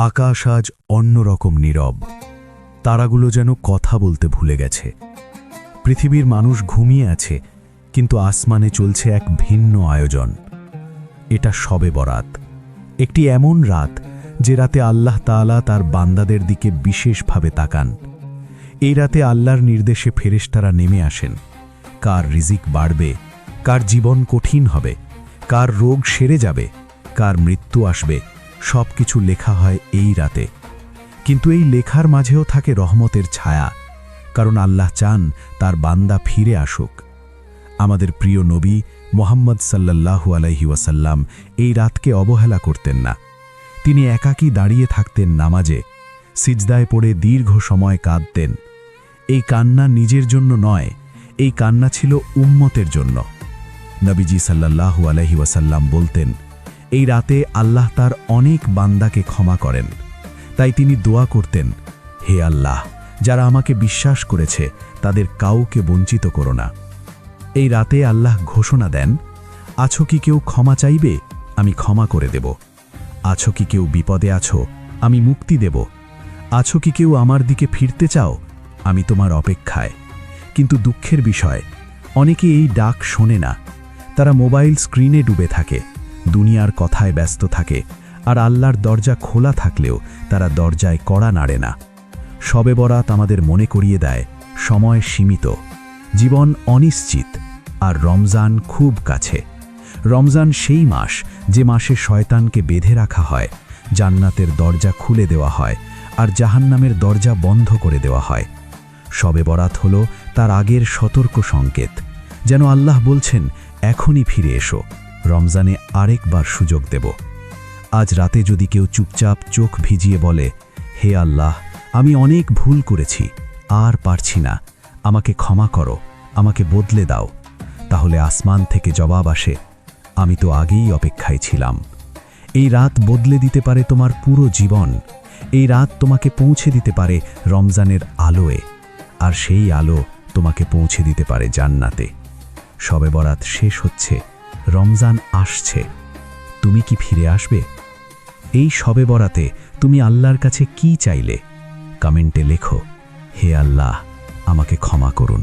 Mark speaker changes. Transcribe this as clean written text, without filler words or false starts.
Speaker 1: আকাশ আজ অন্যরকম নীরব। তারাগুলো যেন কথা বলতে ভুলে গেছে। পৃথিবীর মানুষ ঘুমিয়ে আছে, কিন্তু আসমানে চলছে এক ভিন্ন আয়োজন। এটা শবে বরাত, একটি এমন রাত যে রাতে আল্লাহ তাআলা তার বান্দাদের দিকে বিশেষভাবে তাকান। এই রাতে আল্লাহর নির্দেশে ফেরেশতারা নেমে আসেন। কার রিজিক বাড়বে, কার জীবন কঠিন হবে, কার রোগ সেরে যাবে, কার মৃত্যু আসবে, সব কিছু লেখা হয় এই রাতে। কিন্তু এই লেখার মাঝেও থাকে রহমতের ছায়া, কারণ আল্লাহ চান তার বান্দা ফিরে আসুক। আমাদের প্রিয় নবী মুহাম্মদ সাল্লাল্লাহু আলাইহি ওয়াসাল্লাম এই রাতকে অবহেলা করতেন না। তিনি একাকী দাঁড়িয়ে থাকতেন নামাজে, সিজদায় পড়ে দীর্ঘ সময় কাঁদতেন। এই কান্না নিজের জন্য নয়, এই কান্না ছিল উম্মতের জন্য। নবীজি সাল্লাল্লাহু আলাইহি ওয়াসাল্লাম বলতেন, এই রাতে আল্লাহ তার অনেক বান্দাকে ক্ষমা করেন। তাই তিনি দোয়া করতেন, হে আল্লাহ, যারা আমাকে বিশ্বাস করেছে তাদের কাউকে বঞ্চিত করো না। এই রাতে আল্লাহ ঘোষণা দেন, আছো কি কেউ ক্ষমা চাইবে, আমি ক্ষমা করে দেব। আছো কি কেউ বিপদে আছো, আমি মুক্তি দেব। আছো কি কেউ আমার দিকে ফিরতে চাও, আমি তোমার অপেক্ষায়। কিন্তু দুঃখের বিষয়, অনেকে এই ডাক শোনে না। তারা মোবাইল স্ক্রিনে ডুবে থাকে, দুনিয়ার কথায় ব্যস্ত থাকে, আর আল্লাহর দরজা খোলা থাকলেও তারা দরজায় কড়া নাড়ে না। শবে বরাত আমাদের মনে করিয়ে দেয়, সময় সীমিত, জীবন অনিশ্চিত, আর রমজান খুব কাছে। রমজান সেই মাস যে মাসে শয়তানকে বেঁধে রাখা হয়, জান্নাতের দরজা খুলে দেওয়া হয়, আর জাহান্নামের দরজা বন্ধ করে দেওয়া হয়। শবে বরাত হল তার আগের সতর্ক সংকেত, যেন আল্লাহ বলছেন, এখনই ফিরে এসো, রমজানে আরেকবার সুযোগ দেব। আজ রাতে যদি কেউ চুপচাপ চোখ ভিজিয়ে বলে, হে আল্লাহ, আমি অনেক ভুল করেছি, আর পারছি না, আমাকে ক্ষমা করো, আমাকে বদলে দাও, তাহলে আসমান থেকে জবাব আসে, আমি তো আগেই অপেক্ষায় ছিলাম। এই রাত বদলে দিতে পারে তোমার পুরো জীবন। এই রাত তোমাকে পৌঁছে দিতে পারে রমজানের আলোয়, আর সেই আলো তোমাকে পৌঁছে দিতে পারে জান্নাতে। শবে বরাত শেষ হচ্ছে, রমজান আসছে। তুমি কি ফিরে আসবে? এই শবে বরাতে তুমি আল্লাহর কাছে কি চাইলে? কমেন্টে লেখো, হে আল্লাহ, আমাকে ক্ষমা করুন।